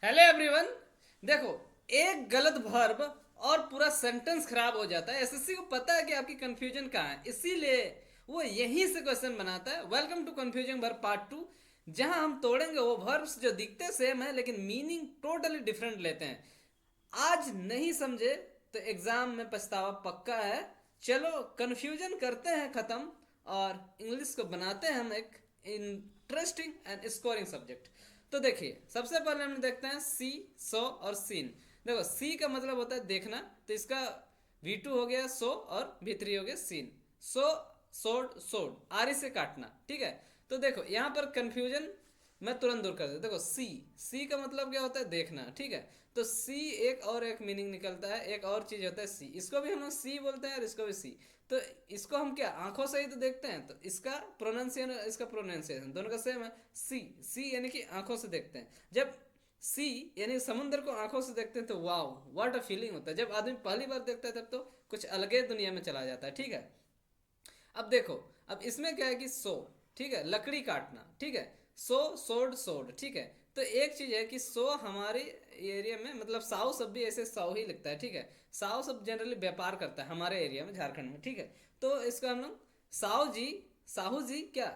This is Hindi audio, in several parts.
Hello everyone. देखो, एक गलत वर्ब और पूरा सेंटेंस खराब हो जाता है। एसएससी को पता है कि आपकी कंफ्यूजन कहाँ है, इसीलिए वो यहीं से क्वेश्चन बनाता है। Welcome to confusion verb part 2, जहां हम तोड़ेंगे वो वर्ब्स जो दिखते सेम है लेकिन मीनिंग टोटली डिफरेंट लेते हैं। आज नहीं समझे तो एग्जाम में पछतावा पक्का है। चलो कंफ्यूजन करते हैं खत्म और इंग्लिश को बनाते हैं हम एक इंटरेस्टिंग एंड स्कोरिंग सब्जेक्ट। तो देखिए, सबसे पहले हम देखते हैं सी, सो और सीन। देखो, सी का मतलब होता है देखना, तो इसका V2 हो गया सो और V3 हो गया सीन। सो, सोड, सोड, आरी से काटना। ठीक है, तो देखो यहाँ पर कंफ्यूजन मैं तुरंत दूर कर देता। देखो, सी, सी का मतलब क्या होता है देखना। ठीक है, तो सी एक और एक मीनिंग निकलता है, एक और चीज होता है सी। इसको भी हम लोग सी बोलते हैं और इसको भी सी। तो इसको हम क्या आंखों से ही तो देखते हैं, तो इसका प्रोनाउंसिएशन इसका प्रोनाउंसिएशन दोनों का सेम है। सी, सी यानी कि आंखों से देखते हैं। जब सी यानी समुद्र को आंखों से देखते हैं तो वाओ व्हाट अ फीलिंग होता है। जब आदमी पहली बार देखता है तब तो कुछ अलग ही दुनिया में चला जाता है। ठीक है, अब देखो, अब इसमें क्या है कि सो, ठीक है, लकड़ी काटना। ठीक है, सो, सोड, सोड। ठीक है, तो एक चीज है कि सो हमारे एरिया में मतलब साऊ सब भी ऐसे साऊ ही लिखता है। ठीक है, साऊ सब जनरली व्यापार करता है हमारे एरिया में, झारखंड में। ठीक है, तो इसका हम लोग साहू जी, साहू जी क्या,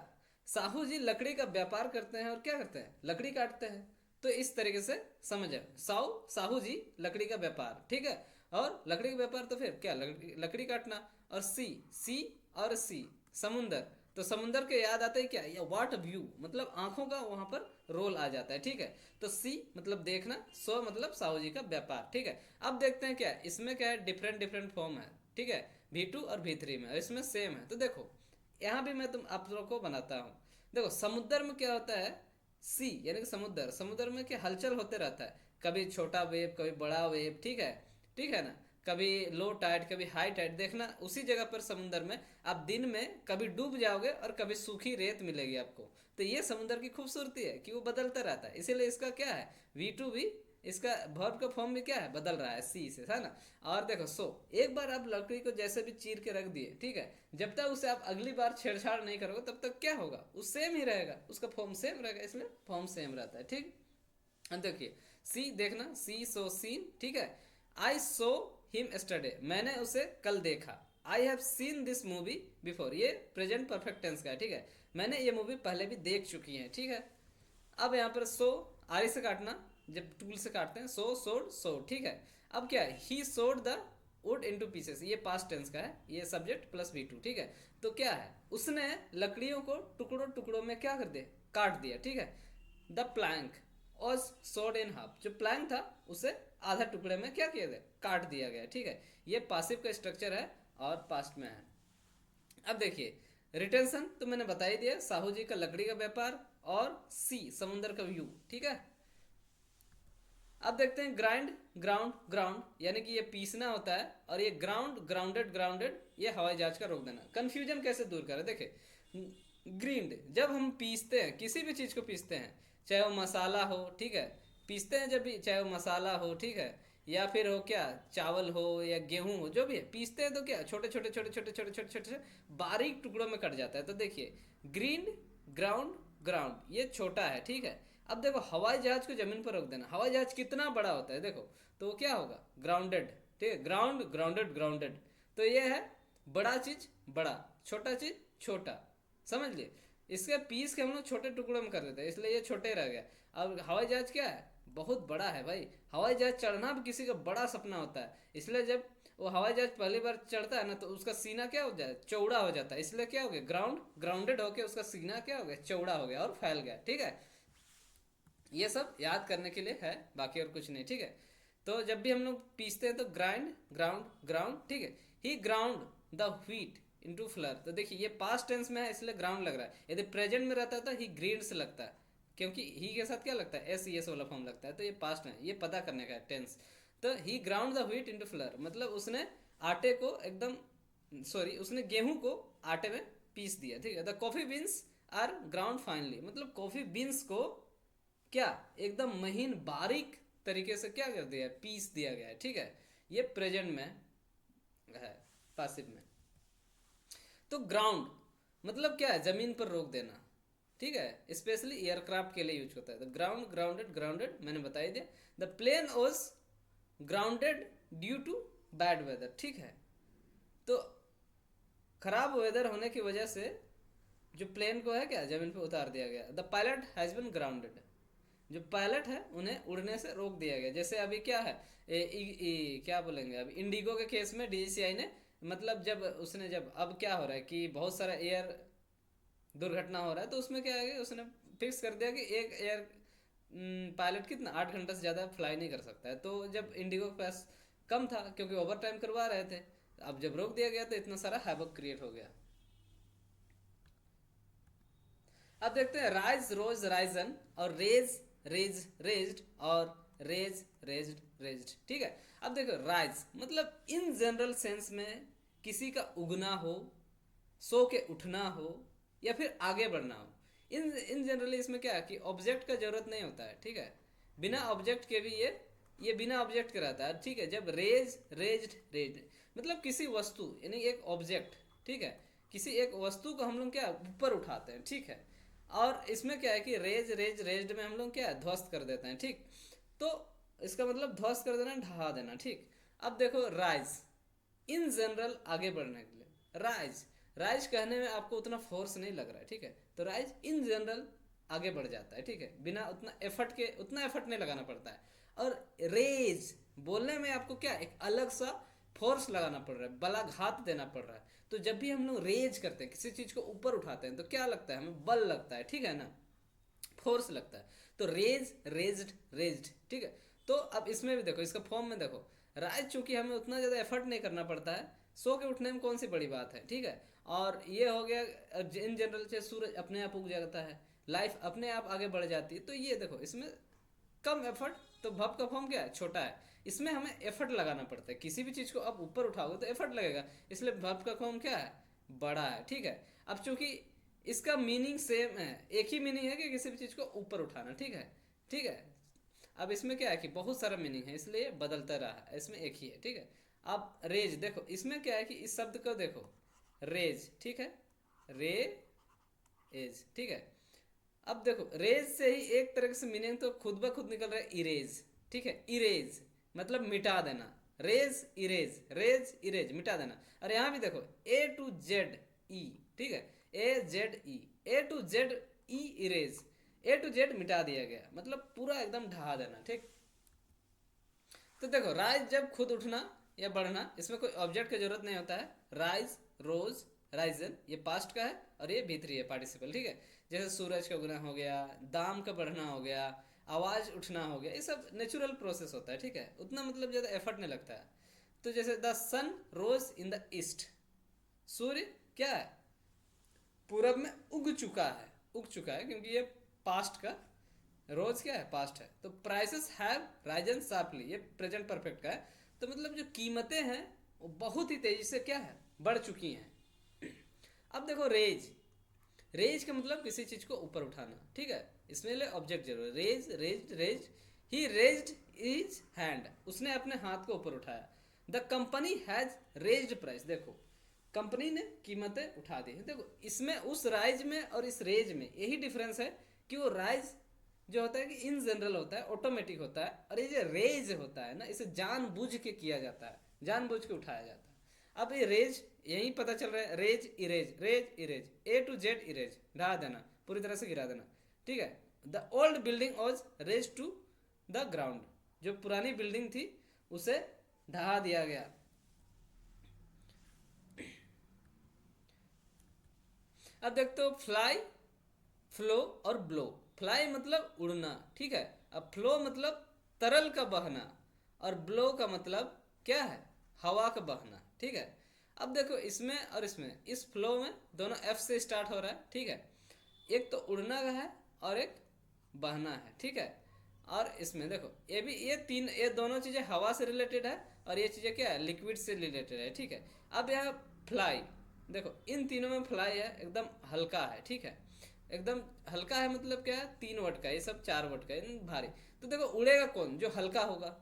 साहू जी लकड़ी का व्यापार करते हैं और क्या करते हैं, लकड़ी काटते हैं। तो इस तरीके से समझ जाए, साहू, साहू जी लकड़ी का व्यापार। ठीक है, और लकड़ी का व्यापार तो फिर क्या, लकड़ी, लकड़ी काटना। और सी, सी और सी, समुंदर। तो समुंदर के याद आता है क्या, या वाट व्यू, मतलब आंखों का वहां पर रोल आ जाता है। ठीक है, तो सी मतलब देखना, सो मतलब साहू जी का व्यापार। ठीक है, अब देखते हैं क्या इसमें क्या है, डिफरेंट डिफरेंट फॉर्म है। ठीक है, V2 और V3 में, और इसमें सेम है। तो देखो यहाँ भी मैं तुम आप लोग को बनाता हूँ। देखो, समुद्र में क्या होता है, सी यानी कि समुद्र, समुद्र में क्या हलचल होते रहता है, कभी छोटा वेव कभी बड़ा वेव। ठीक है, ठीक है ना, कभी लो टाइड कभी हाई टाइड। देखना उसी जगह पर समुद्र में आप दिन में कभी डूब जाओगे और कभी सूखी रेत मिलेगी आपको। तो ये समुद्र की खूबसूरती है कि वो बदलता रहता है, इसीलिए इसका क्या है, V2 भी इसका वर्ब का फॉर्म भी क्या है, बदल रहा है सी से, है ना। और देखो सो, एक बार आप लकड़ी को जैसे भी चीर के रख दिए, ठीक है, जब तक उसे आप अगली बार छेड़छाड़ नहीं करोगे तब तक क्या होगा, वो सेम ही रहेगा, उसका फॉर्म सेम रहेगा, इसलिए फॉर्म सेम रहता है। ठीक, देखिए, सी देखना, सी सो सीन। ठीक है, आई सो हिम एस्टरडे, मैंने उसे कल देखा। I have seen this movie before, ये प्रेजेंट परफेक्ट टेंस का है। ठीक है, मैंने ये मूवी पहले भी देख चुकी है। ठीक है, अब यहाँ पर सो, आरी से काटना, जब टूल से काटते हैं, सो सोड सो। ठीक है, अब क्या है, ही सोड द वुड इनटू पीसेस, ये पास्ट टेंस का है, ये सब्जेक्ट प्लस V2। ठीक है, तो क्या है, उसने लकड़ियों को टुकड़ों टुकड़ों में क्या कर दिया, काट दिया। ठीक है, द प्लैंक वॉज सोड इन हाफ, जो प्लैंक था उसे आधा टुकड़े में क्या किया गया, काट दिया गया। ठीक है, ये पासिव का स्ट्रक्चर है और पास्ट में है। अब देखिए रिटेंशन तो मैंने बता ही दिया, साहू जी का लकड़ी का व्यापार, और सी समुद्र का व्यू। ठीक है, अब देखते हैं ग्राइंड, ग्राउंड, ग्राउंड यानी कि ये पीसना होता है, और ये ग्राउंड, ग्राउंडेड, ग्राउंडेड ये हवाई जहाज का रोक देना। कंफ्यूजन कैसे दूर करें, देखिए, ग्रीन्ड जब हम पीसते हैं, किसी भी चीज़ को पीसते हैं, चाहे वो मसाला हो, ठीक है, पीसते हैं जब भी, चाहे वो मसाला हो, ठीक है, या फिर हो क्या, चावल हो या गेहूं हो, जो भी है पीसते हैं तो क्या छोटे छोटे छोटे छोटे छोटे छोटे छोटे बारीक टुकड़ों में कट जाता है। तो देखिए, ग्रीन, ग्राउंड, ग्राउंड ये छोटा है। ठीक है, अब देखो हवाई जहाज को जमीन पर रख देना, हवाई जहाज कितना बड़ा होता है देखो, तो वो क्या होगा, ग्राउंडेड। ठीक है, ग्राउंड, ग्राउंडेड, ग्राउंडेड। तो ये है बड़ा चीज बड़ा, छोटा चीज छोटा, समझ लिए। इसके पीस के हम लोग छोटे टुकड़ों में कर देते हैं, इसलिए ये छोटे रह गया। अब हवाई जहाज क्या है, बहुत बड़ा है भाई। हवाई जहाज चढ़ना भी किसी का बड़ा सपना होता है, इसलिए जब वो हवाई जहाज पहली बार चढ़ता है ना तो उसका सीना क्या हो जाए, चौड़ा हो जाता है, इसलिए क्या हो गया, ग्राउंड, ग्राउंडेड होके उसका सीना क्या हो गया, चौड़ा हो गया और फैल गया। ठीक है, ये सब याद करने के लिए है, बाकी और कुछ नहीं। ठीक है, तो जब भी हम लोग पीसते हैं तो ग्राइंड, ग्राउंड, ग्राउंड। ठीक है, he ground the wheat into flour, तो देखिए ये पास्ट टेंस में है इसलिए ग्राउंड लग रहा है, यदि प्रेजेंट में रहता था ही ग्रीड से लगता है, क्योंकि ही के साथ क्या लगता है, एस वाला फॉर्म लगता है, तो ये पास्ट में ये पता करने का है टेंस। तो he ground the wheat into flour मतलब उसने आटे को एकदम, सॉरी उसने गेहूं को आटे में पीस दिया। ठीक है, the coffee beans are ground finely, मतलब कॉफी बीन्स को क्या एकदम महीन बारीक तरीके से क्या कर दिया है, पीस दिया गया है। ठीक है, ये प्रेजेंट में है, पासिव में। तो ग्राउंड मतलब क्या है, जमीन पर रोक देना, ठीक है, स्पेशली एयरक्राफ्ट के लिए यूज होता है। द ग्राउंड, ग्राउंडेड, ग्राउंडेड मैंने बता ही दिया। The plane was grounded due to bad weather, ठीक है। तो खराब वेदर होने की वजह से जो प्लेन को है क्या जमीन पे उतार दिया गया। The pilot has been grounded, जो पायलट है उन्हें उड़ने से रोक दिया गया। जैसे अभी क्या है क्या बोलेंगे, अभी इंडिगो के केस में डीजीसीआई ने मतलब जब उसने जब अब क्या हो रहा है कि बहुत सारा एयर दुर्घटना हो रहा है, तो उसमें क्या है कि उसने फिक्स कर दिया कि एक एयर पायलट कितना 8 घंटा से ज़्यादा फ्लाई नहीं कर सकता है। तो जब इंडिगो के पास कम था क्योंकि ओवर टाइम करवा रहे थे, अब जब रोक दिया गया तो इतना सारा हैवक क्रिएट हो गया। अब देखते हैं राइज, रोज, राइजन और रेज, रेज, रेज्ड और रेज, रेज्ड, रेज्ड, ठीक है। अब देखो राइज मतलब इन जनरल सेंस में किसी का उगना हो, सो के उठना हो या फिर आगे बढ़ना हो। इन जनरली इसमें क्या है कि ऑब्जेक्ट का जरूरत नहीं होता है, ठीक है। बिना ऑब्जेक्ट के भी ये बिना ऑब्जेक्ट के रहता है, ठीक है। जब रेज, रेज्ड, रेज्ड मतलब किसी वस्तु यानी एक ऑब्जेक्ट, ठीक है, किसी एक वस्तु को हम लोग क्या ऊपर उठाते हैं, ठीक है। और इसमें क्या है कि रेज, रेज, रेज्ड में हम लोग क्या ध्वस्त कर देते हैं, ठीक। तो इसका मतलब ध्वस्त कर देना, ढहा देना, ठीक। अब देखो राइज इन जनरल आगे बढ़ने के लिए, राइज, राइज कहने में आपको उतना फोर्स नहीं लग रहा है, ठीक है। तो राइज इन जनरल आगे बढ़ जाता है, ठीक है, बिना उतना एफर्ट नहीं लगाना पड़ता है। और रेज बोलने में आपको क्या एक अलग सा फोर्स लगाना पड़ रहा है, बलाघात देना पड़ रहा है। तो जब भी हम लोग रेज करते हैं, किसी चीज को ऊपर उठाते हैं, तो क्या लगता है हमें, बल लगता है, ठीक है ना, फोर्स लगता है। तो रेज, रेज्ड, रेज्ड, ठीक है। तो अब इसमें भी देखो, इसका फॉर्म में देखो, राइज चूंकि हमें उतना ज़्यादा एफर्ट नहीं करना पड़ता है, सो के उठने में कौन सी बड़ी बात है, ठीक है। और ये हो गया इन जनरल से सूरज अपने आप उग जाता है, लाइफ अपने आप आगे बढ़ जाती है। तो ये देखो इसमें कम एफर्ट, तो भव का फॉर्म क्या है, छोटा है। इसमें हमें एफर्ट लगाना पड़ता है, किसी भी चीज़ को आप ऊपर उठाओगे तो एफर्ट लगेगा, इसलिए भव का फॉर्म क्या है, बड़ा है, ठीक है। अब चूंकि इसका मीनिंग सेम है, एक ही मीनिंग है कि किसी भी चीज़ को ऊपर उठाना, ठीक है, ठीक है। अब इसमें क्या है कि बहुत सारा मीनिंग है, इसलिए बदलता रहा है, इसमें एक ही है, ठीक है। अब रेज देखो, इसमें क्या है कि इस शब्द को देखो, रेज, ठीक है, रे एज, ठीक है। अब देखो रेज से ही एक तरह से मीनिंग तो खुद ब खुद निकल रहा है, इरेज, ठीक है। इरेज मतलब मिटा देना, रेज, इरेज, रेज, इरेज, मिटा देना। और यहाँ भी देखो ए टू जेड ई, ठीक है, A Z E, A to Z E, erase, A to Z मिटा दिया गया, मतलब पूरा एकदम ढहा देना, ठीक। तो देखो राइज जब खुद उठना या बढ़ना, इसमें कोई ऑब्जेक्ट की जरूरत नहीं होता है। राइज, रोज, राइजन ये पास्ट का है और ये भीतरी है पार्टिसिपल, ठीक है। जैसे सूरज का उगना हो गया, दाम का बढ़ना हो गया, आवाज उठना हो गया, ये सब नेचुरल प्रोसेस होता है, ठीक है, उतना मतलब ज़्यादा एफर्ट नहीं लगता है। तो जैसे the sun rose in the east, सूर्य क्या है, पूरब में उग चुका है, उग चुका है क्योंकि ये पास्ट का, रोज क्या है, पास्ट है। तो प्राइसेस हैव राइजन शार्पली, ये प्रेजेंट परफेक्ट का है। तो मतलब जो कीमतें हैं वो बहुत ही तेजी से क्या है, बढ़ चुकी हैं। अब देखो रेज, रेज का मतलब किसी चीज को ऊपर उठाना, ठीक है, इसमें लिए ऑब्जेक्ट जरूर है। रेज, रेज्ड, रेज्ड, ही रेज्ड हिज हैंड, उसने अपने हाथ को ऊपर उठाया। The company has raised price, देखो कंपनी ने कीमतें उठा दी है। देखो इसमें उस राइज में और इस रेज में यही डिफरेंस है कि वो राइज जो होता है कि इन जनरल होता है, ऑटोमेटिक होता है, और ये जो रेज होता है ना, इसे जानबूझ के किया जाता है, जानबूझ के उठाया जाता है। अब ये रेज यही पता चल रहा है, raze, erase, raze, erase, A to Z, erase, ढा देना, पूरी तरह से गिरा देना, ठीक है। The old building was raze to the ground, जो पुरानी बिल्डिंग थी उसे ढहा दिया गया। अब देखते हो फ्लाई, फ्लो और ब्लो। फ्लाई मतलब उड़ना, ठीक है। अब फ्लो मतलब तरल का बहना, और ब्लो का मतलब क्या है, हवा का बहना, ठीक है। अब देखो इसमें और इसमें, इस फ्लो में दोनों एफ से स्टार्ट हो रहा है, ठीक है। एक तो उड़ना का है और एक बहना है, ठीक है। और इसमें देखो ये भी, ये दोनों चीज़ें हवा से रिलेटेड है, और ये चीज़ें क्या है, लिक्विड से रिलेटेड है, ठीक है। अब यह फ्लाई, देखो इन तीनों में फ्लाई है, एकदम हल्का है, ठीक है, एकदम हल्का है, मतलब क्या है, 3 वट का, ये सब 4 वट का है, भारी। तो देखो उड़ेगा कौन, जो हल्का होगा,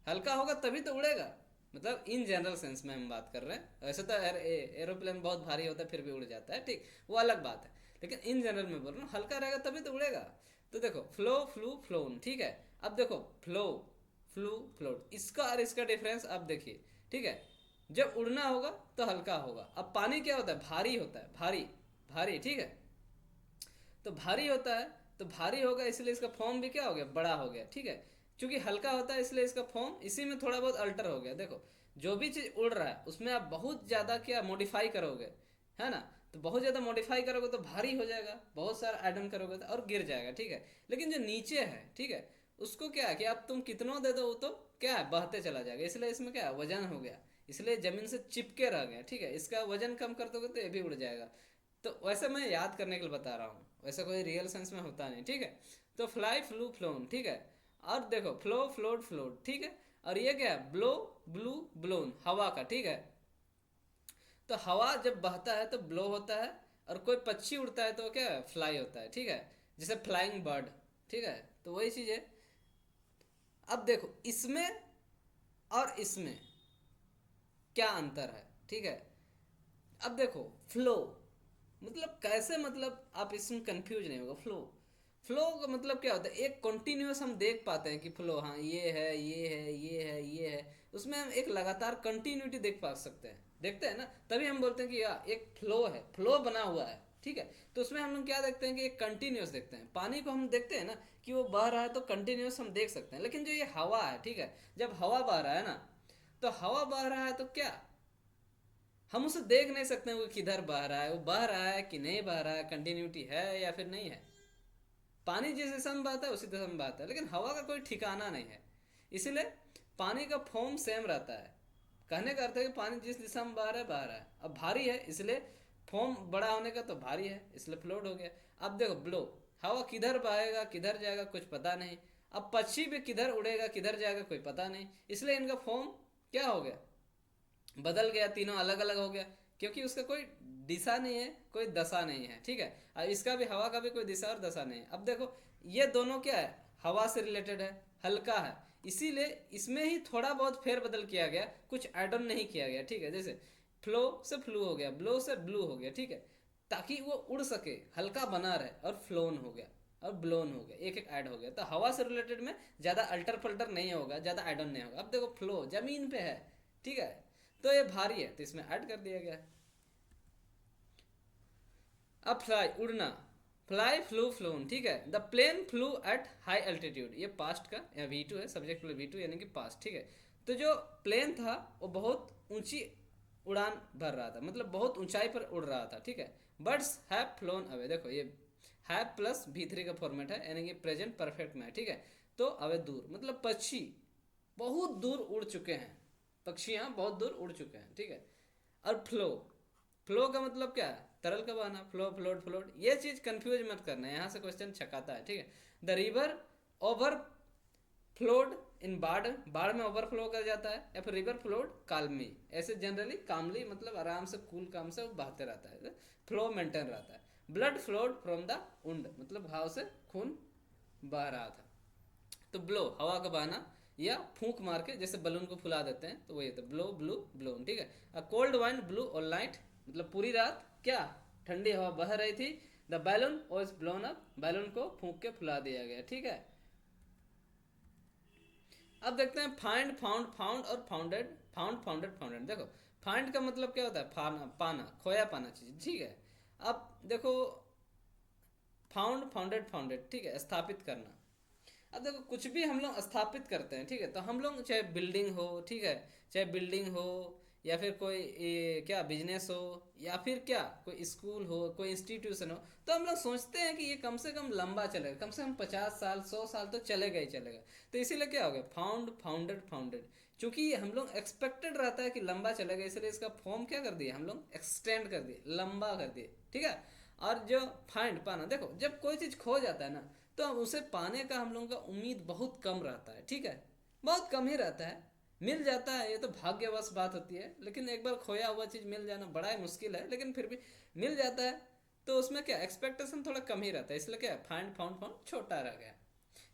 हल्का होगा तभी तो उड़ेगा, मतलब इन जनरल सेंस में हम बात कर रहे हैं। वैसे तो एरोप्लेन बहुत भारी होता है फिर भी उड़ जाता है, ठीक, वो अलग बात है। लेकिन इन जनरल में बोल रहा हूँ, हल्का रहेगा तभी तो उड़ेगा। तो देखो फ्लो, फ्लू, फ्लोन, ठीक है। अब देखो फ्लो, फ्लू, फ्लोट, इसका और इसका डिफरेंस अब देखिए, ठीक है। जब उड़ना होगा तो हल्का होगा। अब पानी क्या होता है, भारी होता है, भारी, भारी, ठीक है। तो भारी होता है, तो भारी होगा इसलिए इसका फॉर्म भी क्या हो गया, बड़ा हो गया, ठीक है। क्योंकि हल्का होता है इसलिए इसका फॉर्म इसी में थोड़ा बहुत अल्टर हो गया। देखो जो भी चीज़ उड़ रहा है उसमें आप बहुत ज़्यादा क्या मॉडिफाई करोगे, है ना। तो बहुत ज़्यादा मॉडिफाई करोगे तो भारी हो जाएगा, बहुत सारा ऐड ऑन करोगे तो और गिर जाएगा, ठीक है। लेकिन जो नीचे है, ठीक है, उसको क्या है कि आप तुम कितनों दे दो वो तो क्या है, बहते चला जाएगा। इसलिए इसमें क्या है, वजन हो गया, इसलिए ज़मीन से चिपके रह गया, ठीक है। इसका वजन कम कर दोगे तो ये भी उड़ जाएगा। तो वैसे मैं याद करने के लिए बता रहा हूँ, वैसे कोई रियल सेंस में होता नहीं, ठीक है। तो फ्लाई, फ्लू, फ्लोन, ठीक है। और देखो फ्लो, फ्लोट, फ्लोट, ठीक है। और ये क्या है, ब्लो, ब्लू, ब्लोन, हवा का, ठीक है। तो हवा जब बहता है तो ब्लो होता है, और कोई पक्षी उड़ता है तो क्या है, फ्लाई होता है, ठीक है। जैसे फ्लाइंग बर्ड, ठीक है। तो वही चीज़ है। अब देखो इसमें और इसमें क्या अंतर है, ठीक है। अब देखो फ्लो मतलब कैसे, मतलब आप इसमें कंफ्यूज नहीं होगा। फ्लो, फ्लो का मतलब क्या होता है, एक कंटिन्यूस हम देख पाते हैं कि फ्लो, हाँ ये है, ये है, ये है, ये है। उसमें हम एक लगातार कंटिन्यूटी देख पा सकते हैं, देखते हैं ना, तभी हम बोलते हैं कि यार एक फ्लो है, फ्लो बना हुआ है, ठीक है। तो उसमें हम लोग क्या देखते हैं कि एक कंटिन्यूस देखते हैं। पानी को हम देखते हैं ना कि वो बह रहा है तो कंटिन्यूस हम देख सकते हैं। लेकिन जो ये हवा है, ठीक है, जब हवा बह रहा है ना, तो हवा बह रहा है तो क्या, हम उसे देख नहीं सकते हैं वो किधर बह रहा है, वो बह रहा है कि नहीं बह रहा है, कंटिन्यूटी है या फिर नहीं है। पानी जिस दिशा में बहता है उसी दिशा में बहता है, लेकिन हवा का कोई ठिकाना नहीं है। इसीलिए पानी का फॉर्म सेम रहता है। कहने का अर्थ है कि पानी जिस दिशा में बह रहा है बह रहा है। अब भारी है इसलिए फॉर्म बड़ा होने का, तो भारी है इसलिए फ्लोट हो गया। अब देखो ब्लो, हवा किधर बहेगा किधर जाएगा कुछ पता नहीं। अब पक्षी भी किधर उड़ेगा किधर जाएगा कोई पता नहीं, इसलिए इनका फॉर्म क्या हो गया, बदल गया, तीनों अलग अलग हो गया। क्योंकि उसका कोई दिशा नहीं है, कोई दशा नहीं है, ठीक है। और इसका भी, हवा का भी कोई दिशा और दशा नहीं है। अब देखो ये दोनों क्या है, हवा से रिलेटेड है, हल्का है, इसीलिए इसमें ही थोड़ा बहुत फेरबदल किया गया, कुछ एड ऑन नहीं किया गया, ठीक है। जैसे फ्लो से फ्लू हो गया, ब्लो से ब्लू हो गया, ठीक है, ताकि वो उड़ सके, हल्का बना रहे। और फ्लोन हो गया और ब्लोन हो गया, एक एक ऐड हो गया। तो हवा से रिलेटेड में ज़्यादा अल्टर पल्टर नहीं होगा, ज़्यादा एड ऑन नहीं होगा। अब देखो फ्लो जमीन पे है, ठीक है, तो ये भारी है तो इसमें ऐड कर दिया गया। अब फ्लाई, उड़ना, फ्लाई, फ्लू, फ्लोन, ठीक है। The plane flew at high altitude, ये पास्ट का या V2 है, सब्जेक्ट V2 यानी कि पास्ट, ठीक है। तो जो प्लेन था वो बहुत ऊंची उड़ान भर रहा था, मतलब बहुत ऊंचाई पर उड़ रहा था, ठीक है। बर्ड्स हैव फ्लोन अवे, देखो ये हैव प्लस V3 का फॉर्मेट है, यानी कि प्रेजेंट परफेक्ट में है, ठीक है। तो अवे दूर मतलब पक्षी बहुत दूर उड़ चुके हैं, पक्षियाँ बहुत दूर उड़ चुके हैं, ठीक है। और फ्लो, फ्लो का मतलब क्या है, तरल का बहाना, फ्लो, फ्लोट, फ्लोट, ये चीज़ कंफ्यूज मत करना है, यहाँ से क्वेश्चन छकाता है, ठीक है। द रिवर ओवर फ्लोड इन बाढ़, बाढ़ में ओवरफ्लो कर जाता है, या फिर रिवर फ्लोड कालमी, ऐसे जनरली कामली मतलब आराम से कूल काम से वो बहते रहता है, फ्लो मेंटेन रहता है। ब्लड फ्लोड फ्रॉम द उंड मतलब घाव से खून बह रहा था। तो ब्लो हवा का बहाना, या फूंक मार के जैसे बलून को फुला देते हैं, तो वही होता है ब्लो, ब्लू, ब्लोन, ठीक है। A cold wind blue all night मतलब पूरी रात क्या ठंडी हवा बह रही थी। The balloon was blown up, balloon को फूंक के फुला दिया गया, ठीक है। अब देखते हैं फाइंड, फाउंड, फाउंड और फाउंडेड, फाउंड, फाउंडेड, फाउंडेड। देखो फाइंड का मतलब क्या होता है, पाना, पाना, खोया पाना चीज, ठीक है। अब देखो फाउंड, फाउंडेड, फाउंडेड, ठीक है, स्थापित करना। अब देखो कुछ भी हम लोग स्थापित करते हैं, ठीक है, तो हम लोग चाहे बिल्डिंग हो, ठीक है, चाहे बिल्डिंग हो, या फिर कोई क्या बिजनेस हो, या फिर क्या कोई स्कूल हो, कोई इंस्टीट्यूशन हो, तो हम लोग सोचते हैं कि ये कम से कम लंबा चलेगा, कम से कम 50 साल 100 साल तो चलेगा ही चलेगा। तो इसीलिए क्या हो गया, फाउंड, फाउंडेड, फाउंडेड। चूंकि हम लोग एक्सपेक्टेड रहता है कि लंबा चलेगा, इसलिए इसका फॉर्म क्या कर दिए हम लोग, एक्सटेंड कर दिए, लंबा कर दिए, ठीक है। और जो फाइंड पाना, देखो जब कोई चीज़ खो जाता है ना, तो हम उसे पाने का हम लोगों का उम्मीद बहुत कम रहता है, ठीक है, बहुत कम ही रहता है। मिल जाता है ये तो भाग्यवश बात होती है, लेकिन एक बार खोया हुआ चीज़ मिल जाना बड़ा ही मुश्किल है, लेकिन फिर भी मिल जाता है। तो उसमें क्या एक्सपेक्टेशन थोड़ा कम ही रहता है, इसलिए क्या फाइंड, फाउंड, फाउंड छोटा रह गया।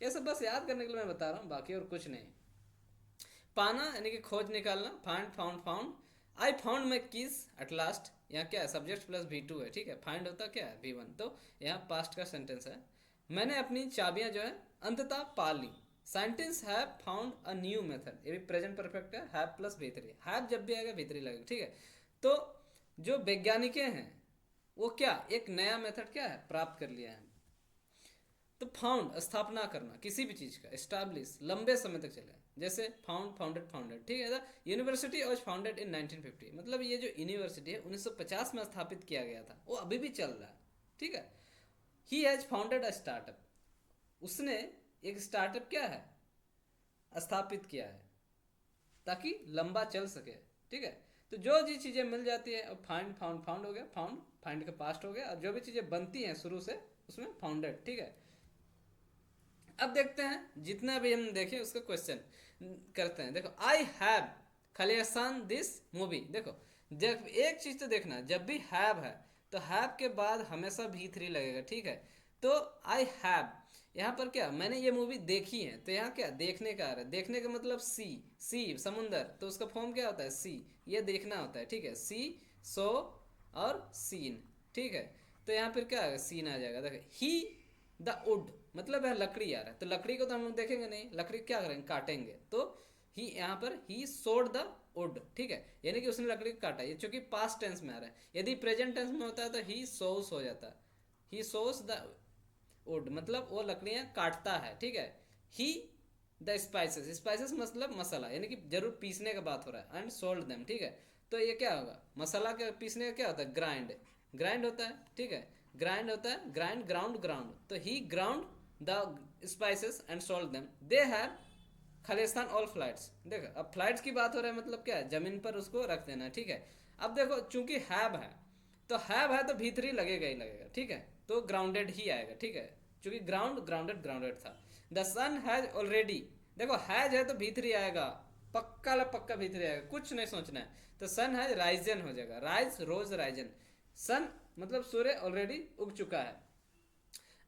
ये सब बस याद करने के लिए मैं बता रहा हूँ, बाकी और कुछ नहीं। पाना यानी कि खोज निकालना, find, found, found. I found my keys at last, यहाँ क्या है, सब्जेक्ट प्लस V2 है, ठीक है। फाइंड होता क्या है, V1, तो यहाँ पास्ट का सेंटेंस है। मैंने अपनी चाबियां जो है अंततः पा ली। Scientist have found a new method, ये भी प्रेजेंट परफेक्ट है, हैव प्लस V3, हैव जब भी आएगा V3 लगेगा, ठीक है। तो जो वैज्ञानिक हैं वो क्या, एक नया मेथड क्या है, प्राप्त कर लिया है। तो फाउंड स्थापना करना किसी भी चीज़ का, एस्टैब्लिश लंबे समय तक चले, जैसे फाउंड, फाउंडेड, फाउंडेड, ठीक है। यूनिवर्सिटी वाज फाउंडेड इन 1950, मतलब ये जो यूनिवर्सिटी है 1950 में स्थापित किया गया था, वो अभी भी चल रहा है, ठीक है। He has founded a startup, उसने एक स्टार्टअप क्या है, स्थापित किया है ताकि लंबा चल सके, ठीक है। तो जो जी चीज़ें मिल जाती है, अब फाइंड, फाउंड, फाउंड हो गया, फाउंड फाइंड का पास्ट हो गया, और जो भी चीज़ें बनती हैं शुरू से उसमें फाउंडेड, ठीक है। अब देखते हैं जितना भी हम देखें उसका क्वेश्चन करते हैं। देखो I have Khalistan this movie, देखो जब एक चीज तो देखना, जब भी हैव है तो हैव के बाद हमेशा V3 लगेगा, ठीक है। तो आई हैव, यहाँ पर क्या, मैंने ये मूवी देखी है, तो यहाँ क्या देखने का आ रहा है, देखने का मतलब सी समुंदर, तो उसका फॉर्म क्या होता है, सी, ये देखना होता है, ठीक है। सी, सो और सीन, ठीक है। तो यहाँ पर क्या आएगा, सीन आ जाएगा। देखो ही द वुड, मतलब है लकड़ी आ रहा है, तो लकड़ी को तो हम लोग देखेंगे नहीं, लकड़ी क्या करेंगे, काटेंगे, तो ही यहाँ पर ही सोड द वुड, ठीक है, यानी कि उसने लकड़ी को काटा, ये चूंकि पास्ट टेंस में आ रहा है। यदि प्रेजेंट टेंस में होता है तो ही सोस हो जाता है, ही सोस द वुड, मतलब वो लकड़ियाँ काटता है, ठीक है। ही द स्पाइसेस, स्पाइसेस मतलब मसाला, यानी कि जरूर पीसने का बात हो रहा है, एंड सोल्ड देम, ठीक है। तो ये क्या होगा, मसाला के पीसने का क्या होता है, ग्राइंड, ग्राइंड होता है, ठीक है। ग्राइंड होता है, ग्राइंड, ग्राउंड, ग्राउंड, तो he ground the spices and sold them, they have खालिस्तान ऑल फ्लाइट्स। देखो अब फ्लाइट्स की बात हो रहा है, मतलब क्या है, जमीन पर उसको रख देना, ठीक है। अब देखो चूंकि हैव है, तो हैव है तो V3 लगेगा ही लगेगा, ठीक है। तो ग्राउंडेड ही आएगा, ठीक है, चूंकि ग्राउंड, ग्राउंडेड, ग्राउंडेड था। द सन हैज ऑलरेडी, देखो हैज है तो V3 आएगा, पक्का पक्का V3 आएगा, कुछ नहीं सोचना है। तो सन हैज राइजन हो जाएगा, राइज, रोज, राइजन। सन मतलब सूर्य ऑलरेडी उग चुका है।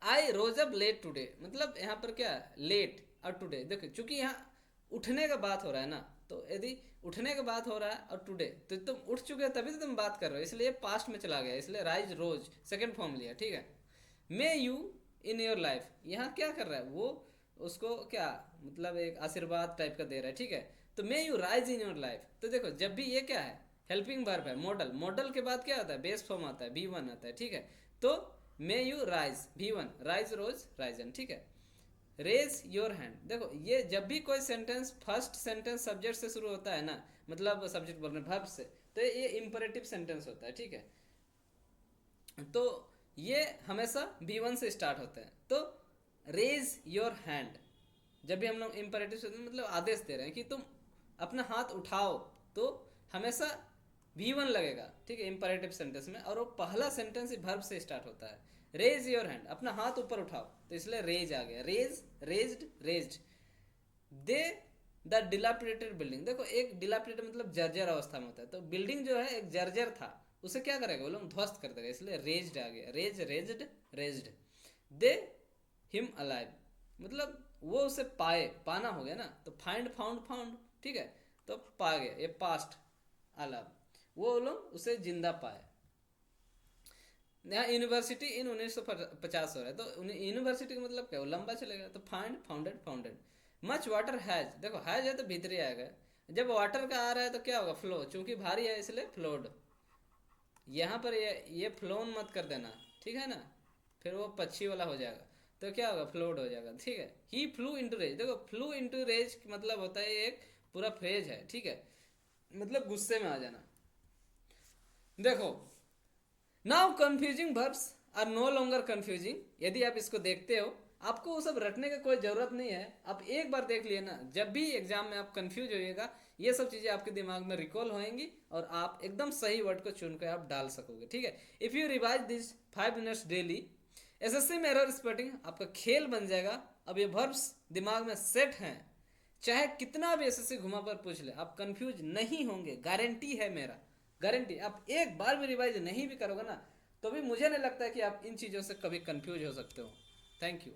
आई रोज अप लेट टूडे, मतलब यहाँ पर क्या है, लेट और टुडे, देखो चूंकि यहाँ उठने का बात हो रहा है ना, तो यदि उठने का बात हो रहा है और टुडे, तो तुम उठ चुके हो तभी तो तुम बात कर रहे हो, इसलिए पास्ट में चला गया, इसलिए राइज, रोज सेकंड फॉर्म लिया, ठीक है। May you in your life, यहाँ क्या कर रहा है वो, उसको क्या मतलब एक आशीर्वाद टाइप का दे रहा है, ठीक है। तो may you rise in your life, तो देखो जब भी ये क्या है, हेल्पिंग वर्ब है, मॉडल, मॉडल के बाद क्या आता है, बेस फॉर्म आता है, V1 आता है, ठीक है। तो may you rise, V1, rise, rose, risen, ठीक है। रेज योर हैंड, देखो ये जब भी कोई सेंटेंस फर्स्ट सेंटेंस सब्जेक्ट से शुरू होता है ना, मतलब सब्जेक्ट बोल रहे हैं वर्ब से, तो ये इंपरेटिव सेंटेंस होता है, ठीक है। तो ये हमेशा V1 से स्टार्ट होते हैं। तो रेज योर हैंड, जब भी हम लोग इंपरेटिव से मतलब आदेश दे रहे हैं कि तुम अपना हाथ उठाओ, तो हमेशा V1 लगेगा, ठीक है, इंपरेटिव सेंटेंस में, और वो पहला सेंटेंस ही वर्ब से स्टार्ट होता है। रेज योर हैंड, अपना हाथ ऊपर उठाओ, तो इसलिए रेज आ गया, raise, raised, raised. They the dilapidated building, देखो एक डिलापिडेटेड मतलब जर्जर अवस्था में होता है, तो बिल्डिंग जो है एक जर्जर था, उसे क्या करेगा, वो लोग ध्वस्त कर देगा, इसलिए रेज्ड आ गया, raise, raised, raised. They him alive, मतलब वो उसे पाए, पाना हो गया ना, तो फाइंड, फाउंड, फाउंड, ठीक है। तो पा गया, ये पास्ट अलाव, वो लोग उसे जिंदा पाए। यहाँ यूनिवर्सिटी इन 1950 हो रहा है, तो यूनिवर्सिटी का मतलब क्या, वो लंबा चलेगा, तो find, founded, founded. Much water has, देखो हैज है तो भीतरी आएगा, जब वाटर का आ रहा है तो क्या होगा, फ्लो, चूंकि भारी है इसलिए फ्लोड। यहाँ पर ये फ्लोन मत कर देना, ठीक है ना, फिर वो पक्षी वाला हो जाएगा, तो क्या होगा, फ्लोड हो जाएगा, ठीक है। ही फ्लू इंटू रेज, देखो फ्लू इंटू रेज मतलब होता है एक पूरा फ्रेज है, ठीक है, मतलब गुस्से में आ जाना। देखो now confusing verbs are no longer confusing, यदि आप इसको देखते हो, आपको वो सब रटने का कोई ज़रूरत नहीं है, आप एक बार देख लिए ना, जब भी एग्जाम में आप कंफ्यूज होइएगा, ये सब चीज़ें आपके दिमाग में रिकॉल होएंगी और आप एकदम सही वर्ड को चुनकर आप डाल सकोगे, ठीक है। If you revise this 5 minutes daily, SSC में एरर स्पॉटिंग आपका खेल बन जाएगा। अब ये वर्ब्स दिमाग में सेट हैं, चाहे कितना भी एसएससी घुमा पर पूछ ले, आप कंफ्यूज नहीं होंगे, गारंटी है मेरा, गारंटी। आप एक बार भी रिवाइज नहीं भी करोगे ना, तो भी मुझे नहीं लगता है कि आप इन चीज़ों से कभी कंफ्यूज हो सकते हो। Thank you.